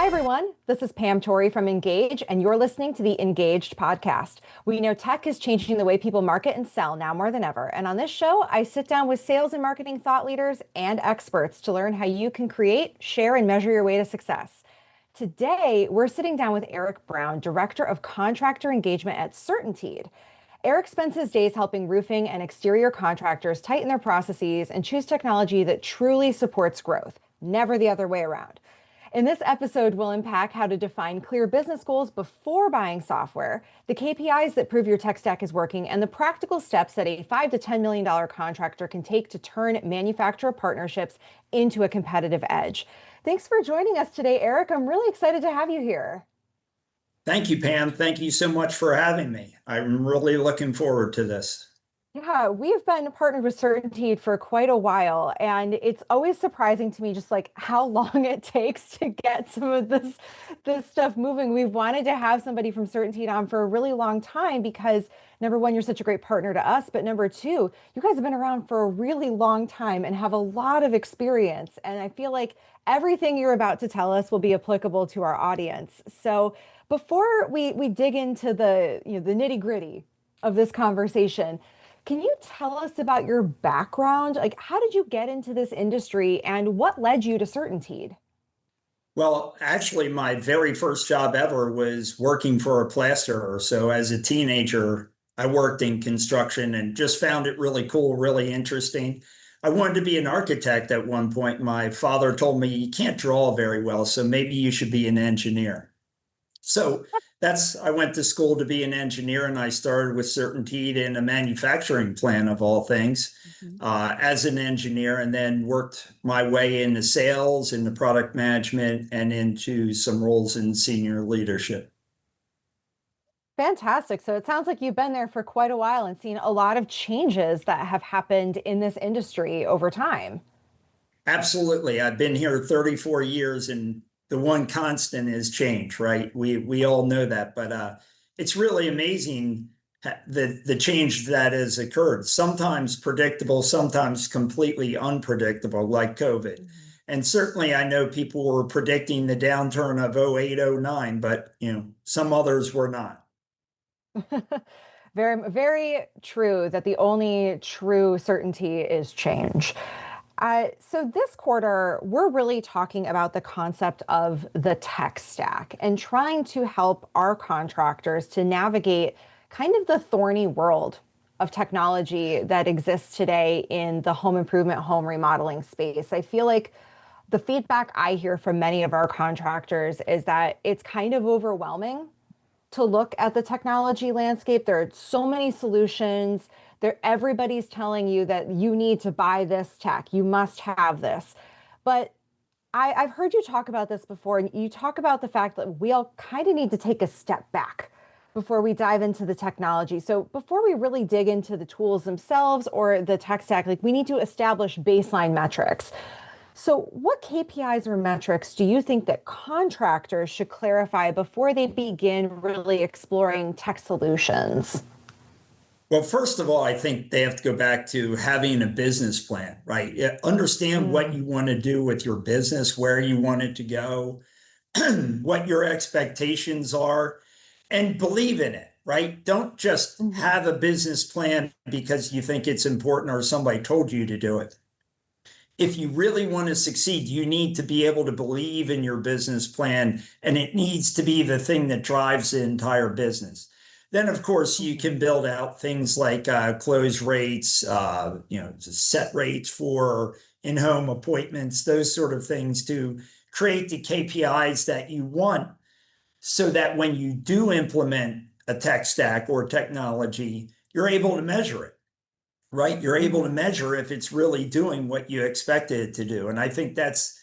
Hi, everyone. This is Pam Torrey from Ingaged, and you're listening to the Ingaged podcast. We know tech is changing the way people market and sell now more than ever. And on this show, I sit down with sales and marketing thought leaders and experts to learn how you can create, share, and measure your way to success. Today, we're sitting down with Eric Brown, Director of Contractor Engagement at CertainTeed. Eric spends his days helping roofing and exterior contractors tighten their processes and choose technology that truly supports growth, never the other way around. In this episode, we'll unpack how to define clear business goals before buying software, the KPIs that prove your tech stack is working, and the practical steps that a $5 to $10 million contractor can take to turn manufacturer partnerships into a competitive edge. Thanks for joining us today, Eric. I'm really excited to have you here. Thank you, Pam. Thank you so much for having me. I'm really looking forward to this. Yeah, we've been partnered with CertainTeed for quite a while, and it's always surprising to me just like how long it takes to get some of this stuff moving. We've wanted to have somebody from CertainTeed on for a really long time because number one, you're such a great partner to us, but number two, you guys have been around for a really long time and have a lot of experience. And I feel like everything you're about to tell us will be applicable to our audience. So before we dig into the nitty gritty of this conversation, can you tell us about your background? Like, how did you get into this industry and what led you to CertainTeed? Well, actually, my very first job ever was working for a plasterer. So as a teenager, I worked in construction and just found it really cool, really interesting. I wanted to be an architect at one point. My father told me, you can't draw very well, so maybe you should be an engineer. So I went to school to be an engineer, and I started with CertainTeed in a manufacturing plant of all things as an engineer, and then worked my way into sales, into product management, and into some roles in senior leadership. Fantastic. So it sounds like you've been there for quite a while and seen a lot of changes that have happened in this industry over time. Absolutely. I've been here 34 years, and the one constant is change, right? We all know that, but it's really amazing the change that has occurred. Sometimes predictable, sometimes completely unpredictable, like COVID. And certainly, I know people were predicting the downturn of 08, 09, but some others were not. Very, very true that the only true certainty is change. So this quarter, we're really talking about the concept of the tech stack and trying to help our contractors to navigate kind of the thorny world of technology that exists today in the home improvement, home remodeling space. I feel like the feedback I hear from many of our contractors is that it's kind of overwhelming to look at the technology landscape. There are so many solutions. Everybody's telling you that you need to buy this tech. You must have this. But I've heard you talk about this before, and you talk about the fact that we all kind of need to take a step back before we dive into the technology. So before we really dig into the tools themselves or the tech stack, like we need to establish baseline metrics. So what KPIs or metrics do you think that contractors should clarify before they begin really exploring tech solutions? Well, first of all, I think they have to go back to having a business plan, right? Understand what you want to do with your business, where you want it to go, what your expectations are, and believe in it, right? Don't just have a business plan because you think it's important or somebody told you to do it. If you really want to succeed, you need to be able to believe in your business plan, and it needs to be the thing that drives the entire business. Then, of course, you can build out things like close rates, set rates for in-home appointments, those sort of things to create the KPIs that you want so that when you do implement a tech stack or technology, you're able to measure it, right? You're able to measure if it's really doing what you expected it to do. And I think that's,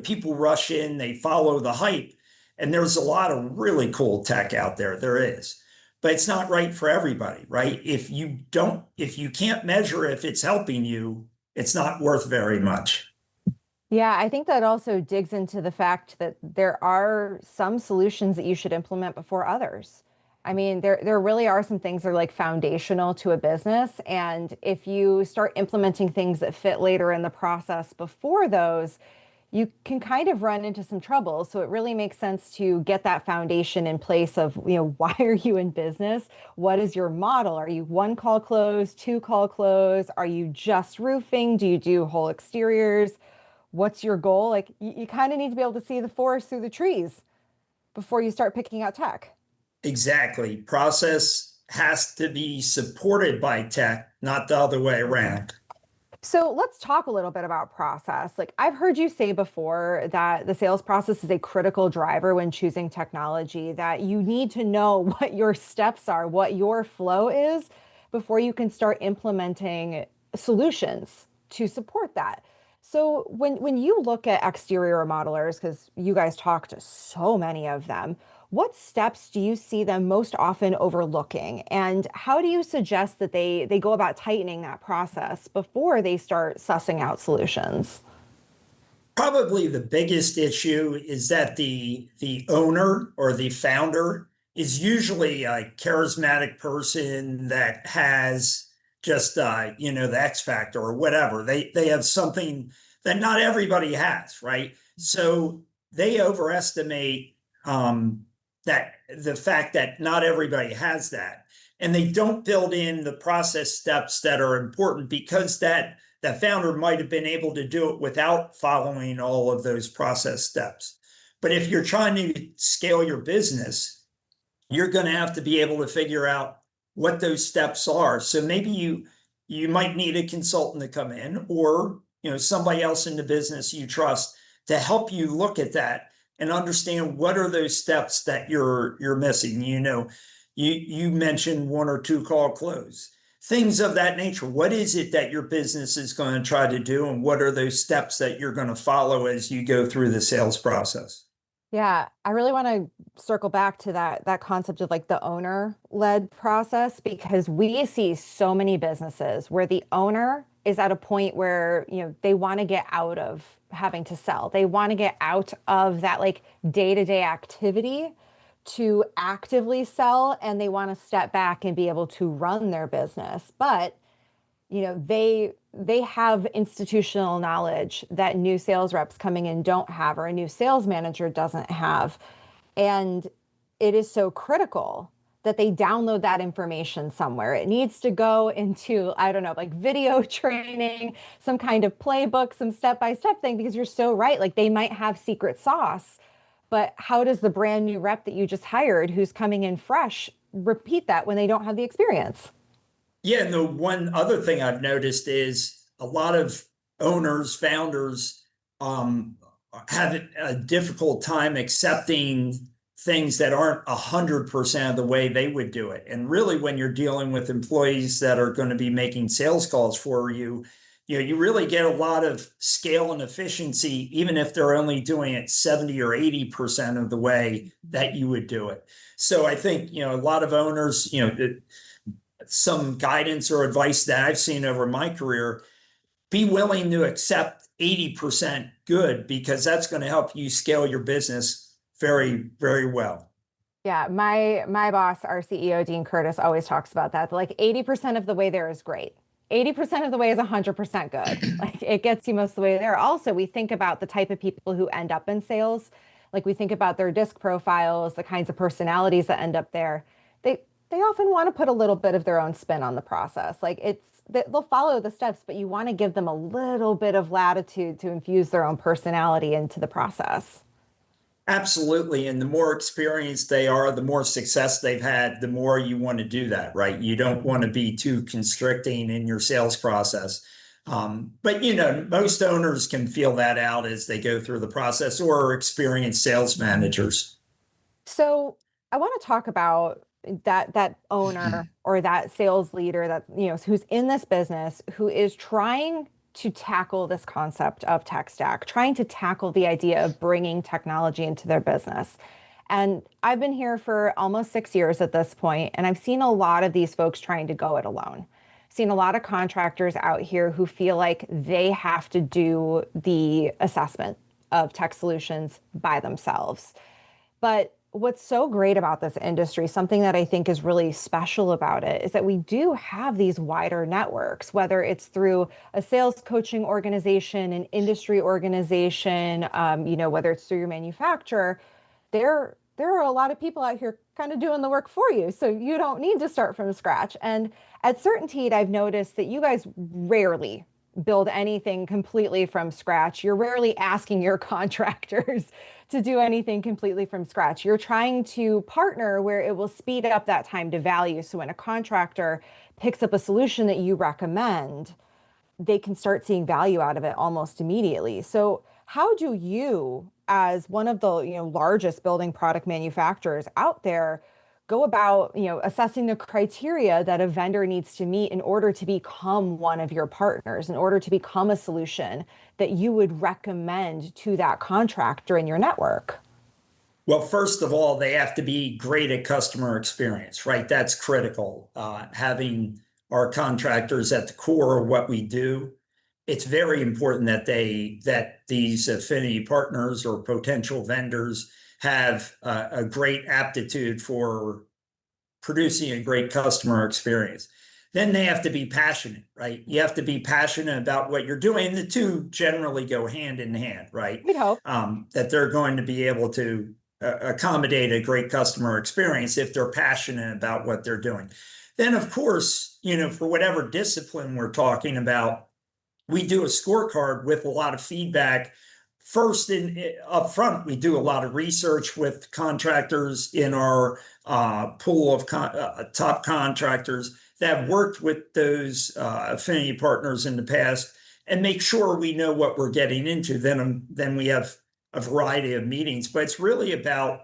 people rush in, they follow the hype, and there's a lot of really cool tech out there. There is. But it's not right for everybody, right? If you can't measure if it's helping you, it's not worth very much. Yeah, I think that also digs into the fact that there are some solutions that you should implement before others. I mean, there really are some things that are like foundational to a business. And if you start implementing things that fit later in the process before those, you can kind of run into some trouble. So it really makes sense to get that foundation in place of, why are you in business? What is your model? Are you one call close, two call close? Are you just roofing? Do you do whole exteriors? What's your goal? Like you kind of need to be able to see the forest through the trees before you start picking out tech. Exactly. Process has to be supported by tech, not the other way around. So let's talk a little bit about process. Like I've heard you say before that the sales process is a critical driver when choosing technology, that you need to know what your steps are, what your flow is before you can start implementing solutions to support that. So when you look at exterior modelers, because you guys talk to so many of them, what steps do you see them most often overlooking? And how do you suggest that they go about tightening that process before they start sussing out solutions? Probably the biggest issue is that the owner or the founder is usually a charismatic person that has just the X factor or whatever. They have something that not everybody has, right? So they overestimate that the fact that not everybody has that. And they don't build in the process steps that are important because that founder might have been able to do it without following all of those process steps. But if you're trying to scale your business, you're going to have to be able to figure out what those steps are. So maybe you might need a consultant to come in, or somebody else in the business you trust to help you look at that and understand what are those steps that you're missing. You mentioned one or two call close, things of that nature. What is it that your business is going to try to do, and what are those steps that you're going to follow as you go through the sales process? Yeah, I really want to circle back to that concept of like the owner-led process, because we see so many businesses where the owner is at a point where, they want to get out of having to sell. They want to get out of that like day-to-day activity to actively sell, and they want to step back and be able to run their business. But they have institutional knowledge that new sales reps coming in don't have, or a new sales manager doesn't have. And it is so critical that they download that information somewhere. It needs to go into, I don't know, like video training, some kind of playbook, some step-by-step thing, because you're so right. Like they might have secret sauce, but how does the brand new rep that you just hired, who's coming in fresh, repeat that when they don't have the experience? Yeah, and the one other thing I've noticed is a lot of owners, founders, have a difficult time accepting things that aren't 100% of the way they would do it. And really, when you're dealing with employees that are going to be making sales calls for you, you really get a lot of scale and efficiency, even if they're only doing it 70 or 80% of the way that you would do it. So I think, a lot of owners, some guidance or advice that I've seen over my career, be willing to accept 80% good, because that's going to help you scale your business very, very well. Yeah, my boss, our CEO, Dean Curtis, always talks about that. Like 80% of the way there is great. 80% of the way is 100% good. Like it gets you most of the way there. Also, we think about the type of people who end up in sales. Like we think about their disc profiles, the kinds of personalities that end up there. They often want to put a little bit of their own spin on the process. Like they'll follow the steps, but you want to give them a little bit of latitude to infuse their own personality into the process. Absolutely. And the more experienced they are, the more success they've had, the more you want to do that, right? You don't want to be too constricting in your sales process. But most owners can feel that out as they go through the process, or experienced sales managers. So I want to talk about that owner or that sales leader that who's in this business, who is trying to tackle this concept of tech stack, trying to tackle the idea of bringing technology into their business. And I've been here for almost 6 years at this point, and I've seen a lot of these folks trying to go it alone. Seen a lot of contractors out here who feel like they have to do the assessment of tech solutions by themselves. But what's so great about this industry, something that I think is really special about it, is that we do have these wider networks, whether it's through a sales coaching organization, an industry organization, whether it's through your manufacturer. There are a lot of people out here kind of doing the work for you, so you don't need to start from scratch. And at CertainTeed, I've noticed that you guys rarely build anything completely from scratch. You're rarely asking your contractors to do anything completely from scratch. You're trying to partner where it will speed up that time to value. So when a contractor picks up a solution that you recommend, they can start seeing value out of it almost immediately. So how do you, as one of the largest building product manufacturers out there, go about assessing the criteria that a vendor needs to meet in order to become one of your partners, in order to become a solution that you would recommend to that contractor in your network? Well, first of all, they have to be great at customer experience, right? That's critical. Having our contractors at the core of what we do, it's very important that these affinity partners or potential vendors have a great aptitude for producing a great customer experience. Then they have to be passionate, right? You have to be passionate about what you're doing. The two generally go hand in hand, right? We'd hope. That they're going to be able to accommodate a great customer experience if they're passionate about what they're doing. Then, of course, for whatever discipline we're talking about, we do a scorecard with a lot of feedback. First, up front, we do a lot of research with contractors in our pool of top contractors that have worked with those affinity partners in the past, and make sure we know what we're getting into. Then we have a variety of meetings, but it's really about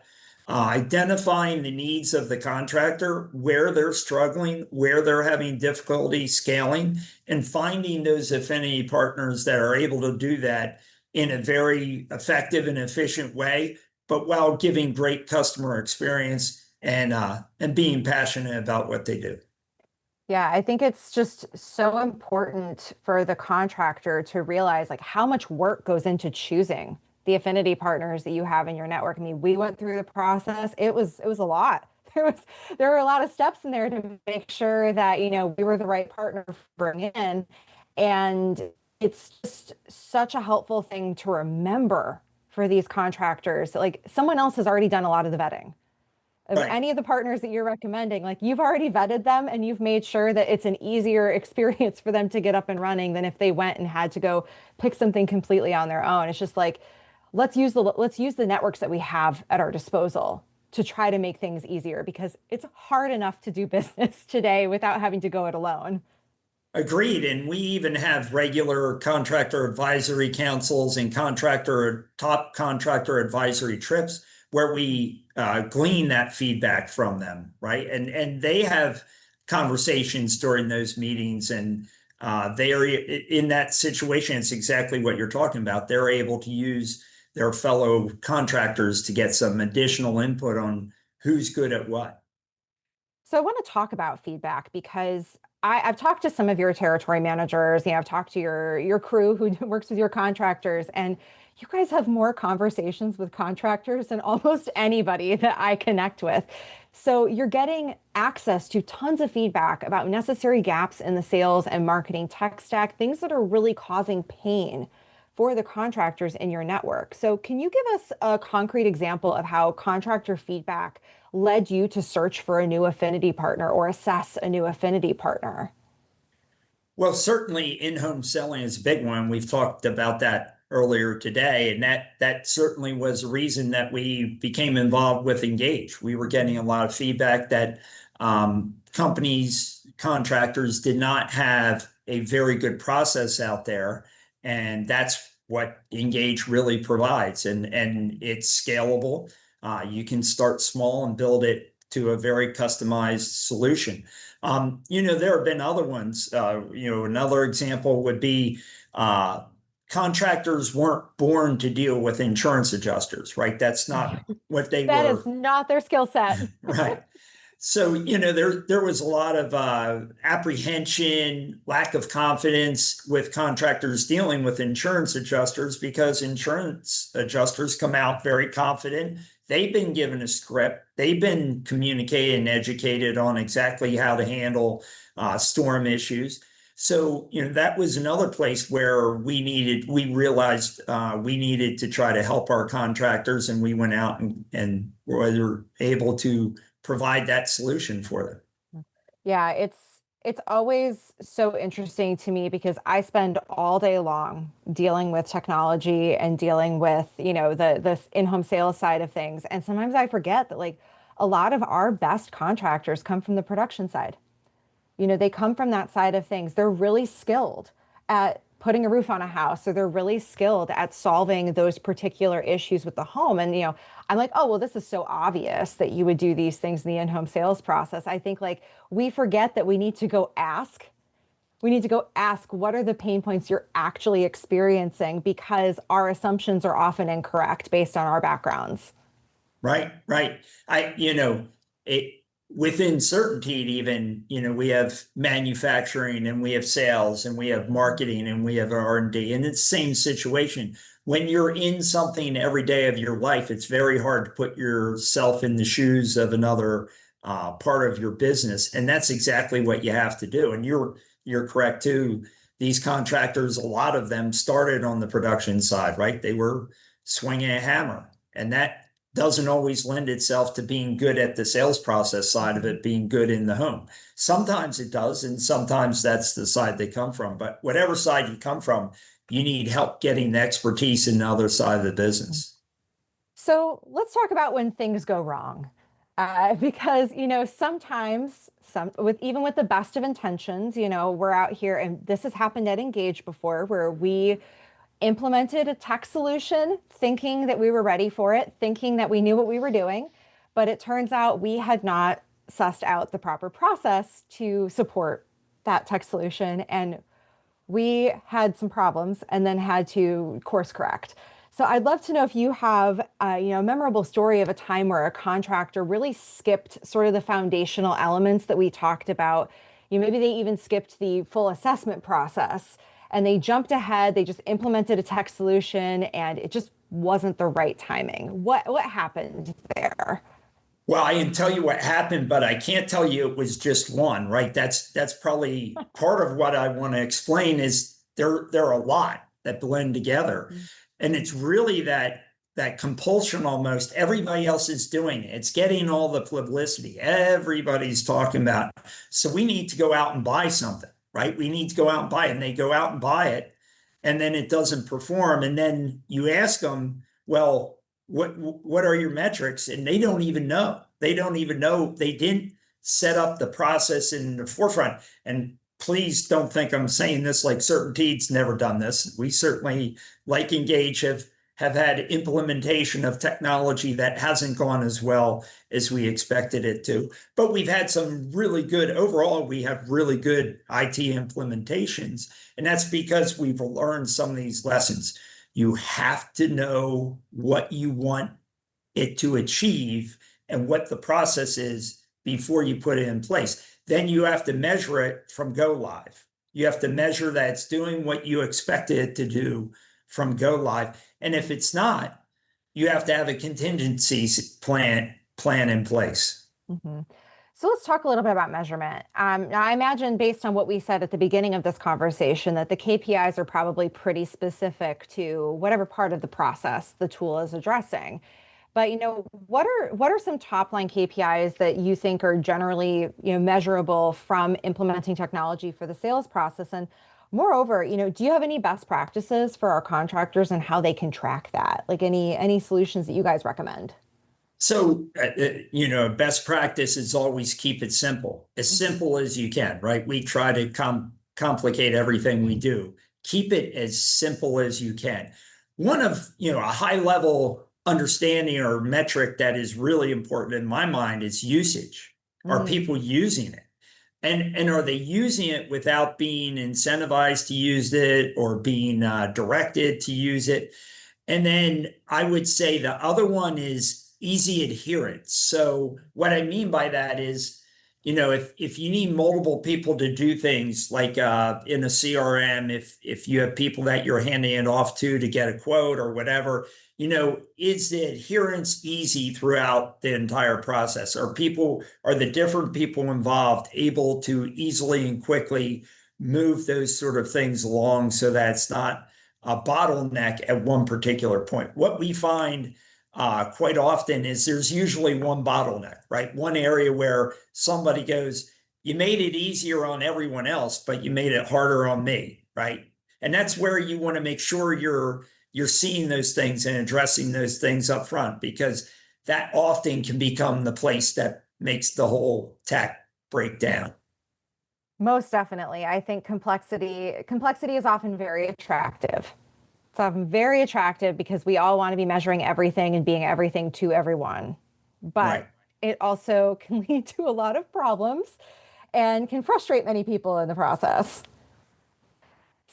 identifying the needs of the contractor, where they're struggling, where they're having difficulty scaling, and finding those affinity partners that are able to do that in a very effective and efficient way, but while giving great customer experience and being passionate about what they do. Yeah, I think it's just so important for the contractor to realize like how much work goes into choosing the affinity partners that you have in your network. I mean, we went through the process. It was a lot. There were a lot of steps in there to make sure that, we were the right partner to bring in. And it's just such a helpful thing to remember for these contractors. Like someone else has already done a lot of the vetting of Right. any of the partners that you're recommending. Like you've already vetted them and you've made sure that it's an easier experience for them to get up and running than if they went and had to go pick something completely on their own. It's just like, let's use the networks that we have at our disposal to try to make things easier, because it's hard enough to do business today without having to go it alone. Agreed. And we even have regular contractor advisory councils and top contractor advisory trips where we glean that feedback from them, right? And they have conversations during those meetings, and they are in that situation. It's exactly what you're talking about. They're able to use their fellow contractors to get some additional input on who's good at what. So I want to talk about feedback because I've talked to some of your territory managers. I've talked to your crew who works with your contractors, and you guys have more conversations with contractors than almost anybody that I connect with. So you're getting access to tons of feedback about necessary gaps in the sales and marketing tech stack, things that are really causing pain for the contractors in your network. So can you give us a concrete example of how contractor feedback led you to search for a new affinity partner or assess a new affinity partner? Well, certainly in-home selling is a big one. We've talked about that earlier today, and that certainly was a reason that we became involved with Engage. We were getting a lot of feedback that companies, contractors did not have a very good process out there, and that's what Engage really provides. And it's scalable. You can start small and build it to a very customized solution. There have been other ones. Another example would be contractors weren't born to deal with insurance adjusters, right? That's not what they That is were. not their skill set. Right. So, there was a lot of apprehension, lack of confidence with contractors dealing with insurance adjusters because insurance adjusters come out very confident. They've been given a script. They've been communicated and educated on exactly how to handle storm issues. So, that was another place where we realized we needed to try to help our contractors, and we went out and were able to provide that solution for them. Yeah, it's always so interesting to me because I spend all day long dealing with technology and dealing with, the in-home sales side of things. And sometimes I forget that like a lot of our best contractors come from the production side. They come from that side of things. They're really skilled at putting a roof on a house, or they're really skilled at solving those particular issues with the home. And, I'm like, oh, well, this is so obvious that you would do these things in the in-home sales process. I think like we forget that we need to go ask. We need to go ask what are the pain points you're actually experiencing, because our assumptions are often incorrect based on our backgrounds. Right, right. It within CertainTeed even, we have manufacturing and we have sales and we have marketing and we have R&D, and it's the same situation. When you're in something every day of your life, it's very hard to put yourself in the shoes of another part of your business, and that's exactly what you have to do. And you're correct too. These contractors, a lot of them started on the production side, right? They were swinging a hammer, and that doesn't always lend itself to being good at the sales process side of it, being good in the home. Sometimes it does, and sometimes that's the side they come from. But whatever side you come from, you need help getting the expertise in the other side of the business. So let's talk about when things go wrong. Because, sometimes even with the best of intentions, we're out here, and this has happened at Engaged before, where we implemented a tech solution thinking that we were ready for it, thinking that we knew what we were doing. But it turns out we had not sussed out the proper process to support that tech solution. And we had some problems and then had to course correct. So I'd love to know if you have a memorable story of a time where a contractor really skipped sort of the foundational elements that we talked about. Maybe they even skipped the full assessment process and they jumped ahead. They just implemented a tech solution and it just wasn't the right timing. What happened there? Well, I can tell you what happened, but I can't tell you it was just one, right? That's probably part of what I want to explain is there are a lot that blend together. And it's really that compulsion almost. Everybody else is doing it. It's getting all the publicity. Everybody's talking about it. So we need to go out and buy something, right? We need to go out and buy it. And they go out and buy it, and then it doesn't perform. And then you ask them, well, what are your metrics? And they don't even know. They don't even know. They didn't set up the process in the forefront. And please don't think I'm saying this like CertainTeed's never done this. We certainly, like Engage, have had implementation of technology that hasn't gone as well as we expected it to. But we've had some really good, overall, we have really good IT implementations. And that's because we've learned some of these lessons. You have to know what you want it to achieve and what the process is before you put it in place. Then you have to measure it from go live. You have to measure that it's doing what you expected it to do from go live. And if it's not, you have to have a contingency plan in place. Mm-hmm. So let's talk a little bit about measurement. Now, I imagine based on what we said at the beginning of this conversation that the KPIs are probably pretty specific to whatever part of the process the tool is addressing. But what are some top line KPIs that you think are generally measurable from implementing technology for the sales process? And moreover, do you have any best practices for our contractors and how they can track that? Like any solutions that you guys recommend? So, best practice is always keep it simple, as simple as you can, right? We try to complicate everything we do. Keep it as simple as you can. One of, a high level understanding or metric that is really important in my mind is usage. Are people using it? And are they using it without being incentivized to use it or being directed to use it? And then I would say the other one is easy adherence. So what I mean by that is, if you need multiple people to do things like in a CRM, if you have people that you're handing it off to get a quote or whatever, is the adherence easy throughout the entire process? Are the different people involved able to easily and quickly move those sort of things along so that it's not a bottleneck at one particular point? What we find quite often is there's usually one bottleneck, right? One area where somebody goes, you made it easier on everyone else, but you made it harder on me, right? And that's where you want to make sure you're seeing those things and addressing those things up front, because that often can become the place that makes the whole tech break down. Most definitely. I think complexity is often very attractive. It's often very attractive because we all want to be measuring everything and being everything to everyone. But Right. it also can lead to a lot of problems and can frustrate many people in the process.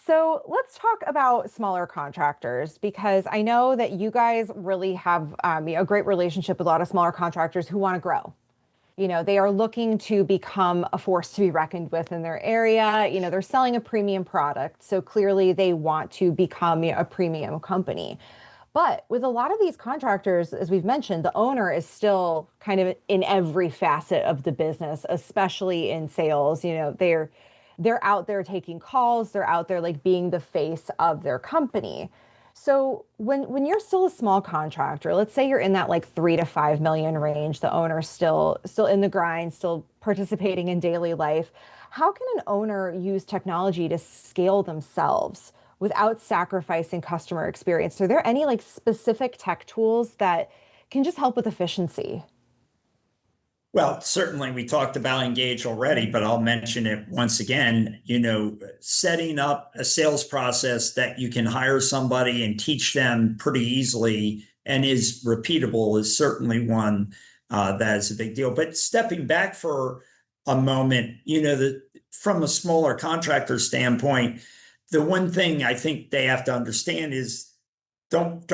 So let's talk about smaller contractors, because I know that you guys really have a great relationship with a lot of smaller contractors who want to grow. They are looking to become a force to be reckoned with in their area. They're selling a premium product, so clearly they want to become a premium company. But with a lot of these contractors, as we've mentioned, the owner is still kind of in every facet of the business, especially in sales. They're out there taking calls, they're out there like being the face of their company. So when you're still a small contractor, let's say you're in that like 3 to 5 million range, the owner's still in the grind, still participating in daily life. How can an owner use technology to scale themselves without sacrificing customer experience? Are there any like specific tech tools that can just help with efficiency? Well, certainly we talked about Engage already, but I'll mention it once again. Setting up a sales process that you can hire somebody and teach them pretty easily and is repeatable is certainly one that is a big deal. But stepping back for a moment, from a smaller contractor standpoint, the one thing I think they have to understand is don't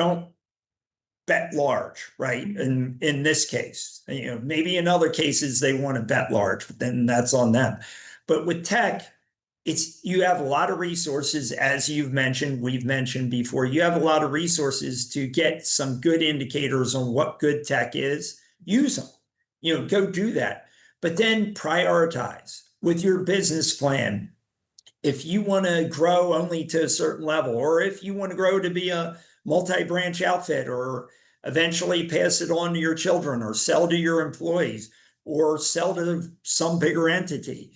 bet large, right? In this case, maybe in other cases they want to bet large, but then that's on them. But with tech, you have a lot of resources, as we've mentioned before. You have a lot of resources to get some good indicators on what good tech is. Use them, go do that. But then prioritize with your business plan. If you want to grow only to a certain level, or if you want to grow to be a multi-branch outfit, or eventually pass it on to your children, or sell to your employees, or sell to some bigger entity,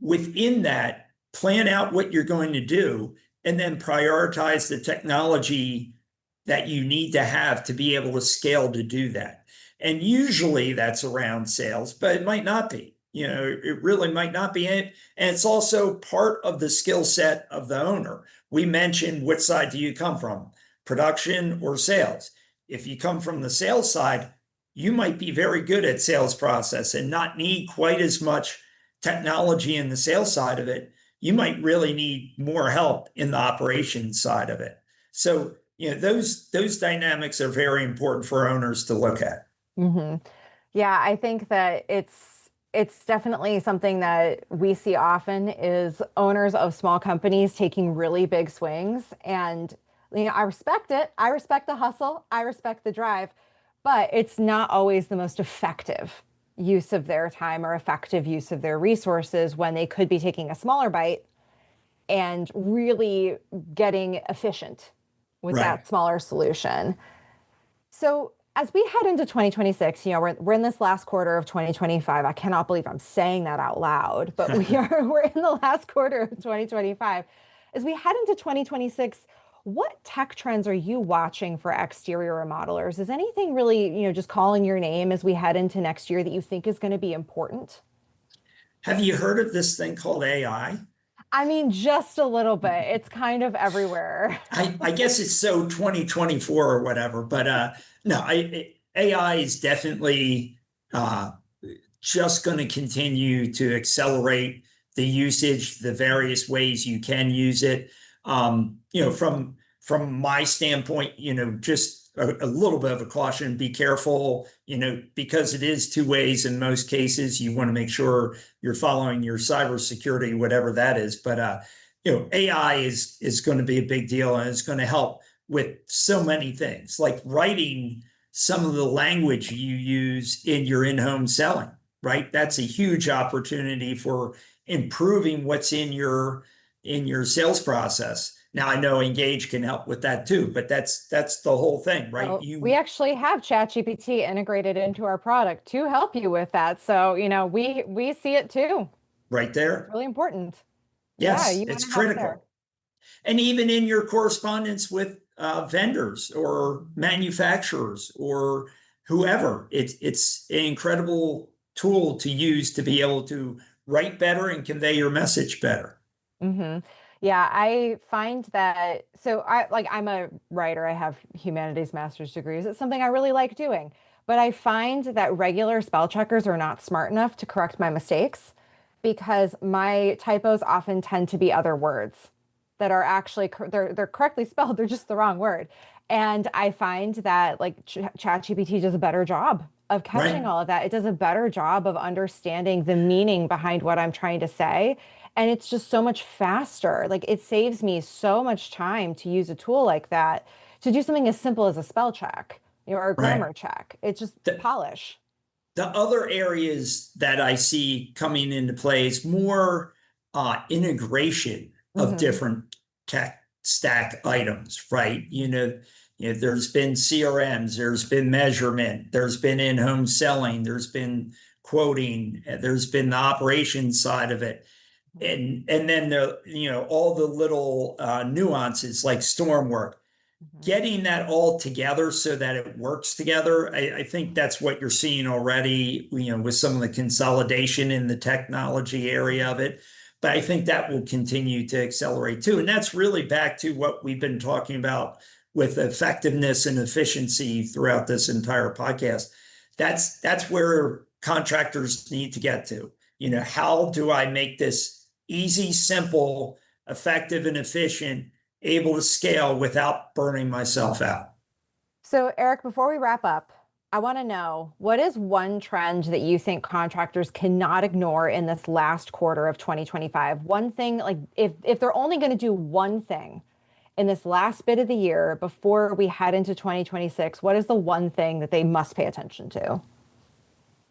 within that, plan out what you're going to do, and then prioritize the technology that you need to have to be able to scale to do that. And usually that's around sales, but it might not be. It really might not be it. And it's also part of the skill set of the owner. We mentioned, which side do you come from, production or sales? If you come from the sales side, you might be very good at sales process and not need quite as much technology in the sales side of it. You might really need more help in the operations side of it. So, those dynamics are very important for owners to look at. Mm-hmm. Yeah, I think that it's definitely something that we see often is owners of small companies taking really big swings. And I respect it. I respect the hustle. I respect the drive, but it's not always the most effective use of their time or effective use of their resources when they could be taking a smaller bite and really getting efficient with Right. that smaller solution. So as we head into 2026, we're in this last quarter of 2025. I cannot believe I'm saying that out loud, but we're in the last quarter of 2025. As we head into 2026, what tech trends are you watching for exterior remodelers? Is anything really, just calling your name as we head into next year that you think is going to be important? Have you heard of this thing called AI? I mean, just a little bit. It's kind of everywhere. I guess it's so 2024 or whatever, but no, AI is definitely just going to continue to accelerate the usage, the various ways you can use it. From my standpoint, just a little bit of a caution, be careful, because it is two ways in most cases. You want to make sure you're following your cybersecurity, whatever that is. But, AI is going to be a big deal, and it's going to help with so many things, like writing some of the language you use in your in-home selling, right? That's a huge opportunity for improving what's in your sales process. Now I know Engage can help with that too, but that's the whole thing, right? Well, we actually have ChatGPT integrated into our product to help you with that. So, we see it too. Right there. It's really important. Yeah, Yes, you want it's to help there. critical. And even in your correspondence with vendors or manufacturers or whoever, it's an incredible tool to use to be able to write better and convey your message better. Mm-hmm. Yeah, I find that, so I'm a writer. I have humanities master's degrees. It's something I really like doing. But I find that regular spell checkers are not smart enough to correct my mistakes because my typos often tend to be other words that are actually they're correctly spelled. They're just the wrong word. And I find that like ChatGPT does a better job of catching Right. all of that. It does a better job of understanding the meaning behind what I'm trying to say. And it's just so much faster. Like it saves me so much time to use a tool like that to do something as simple as a spell check, or a Right. grammar check. It's just polish. The other areas that I see coming into play is more integration of Mm-hmm. different tech stack items, right? There's been CRMs, there's been measurement, there's been in-home selling, there's been quoting, there's been the operations side of it. And then all the little nuances like storm work, getting that all together so that it works together. I think that's what you're seeing already, with some of the consolidation in the technology area of it. But I think that will continue to accelerate too. And that's really back to what we've been talking about with effectiveness and efficiency throughout this entire podcast. That's where contractors need to get to. How do I make this easy, simple, effective, and efficient, able to scale without burning myself out? So, Eric, before we wrap up, I want to know what is one trend that you think contractors cannot ignore in this last quarter of 2025? One thing, like if they're only going to do one thing in this last bit of the year before we head into 2026, what is the one thing that they must pay attention to?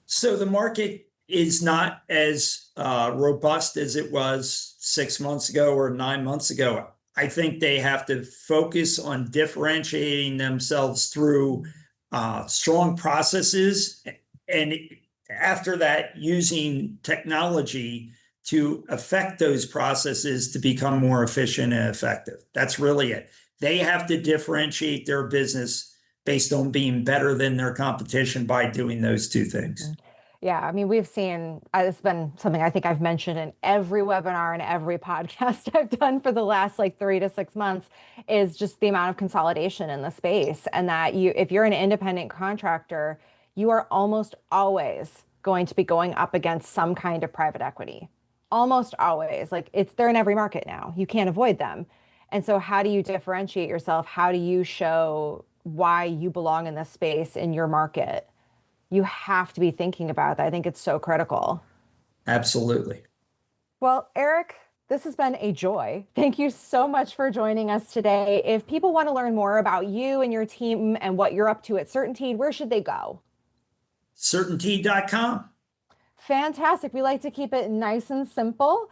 So the market is not as robust as it was 6 months ago or 9 months ago. I think they have to focus on differentiating themselves through strong processes, and after that, using technology to affect those processes to become more efficient and effective. That's really it. They have to differentiate their business based on being better than their competition by doing those two things. Yeah, I mean, we've seen it's been something I think I've mentioned in every webinar and every podcast I've done for the last like 3 to 6 months is just the amount of consolidation in the space. And that if you're an independent contractor, you are almost always going to be going up against some kind of private equity. Almost always. Like they're in every market now. You can't avoid them. And so how do you differentiate yourself? How do you show why you belong in this space in your market? You have to be thinking about that. I think it's so critical. Absolutely. Well, Eric, this has been a joy. Thank you so much for joining us today. If people want to learn more about you and your team and what you're up to at CertainTeed, where should they go? CertainTeed.com. Fantastic. We like to keep it nice and simple.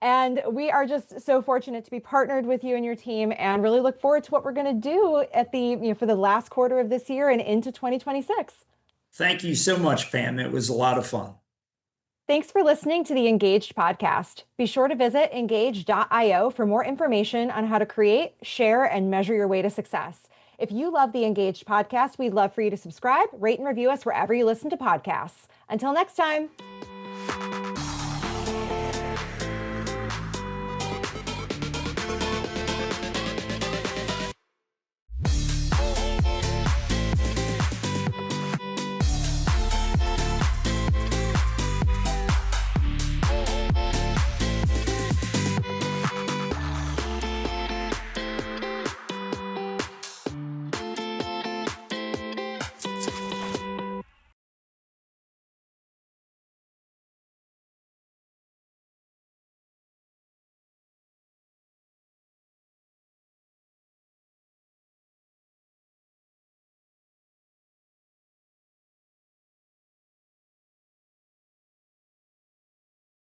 And we are just so fortunate to be partnered with you and your team and really look forward to what we're going to do at for the last quarter of this year and into 2026. Thank you so much, Pam. It was a lot of fun. Thanks for listening to the Engaged podcast. Be sure to visit engaged.io for more information on how to create, share, and measure your way to success. If you love the Engaged podcast, we'd love for you to subscribe, rate, and review us wherever you listen to podcasts. Until next time.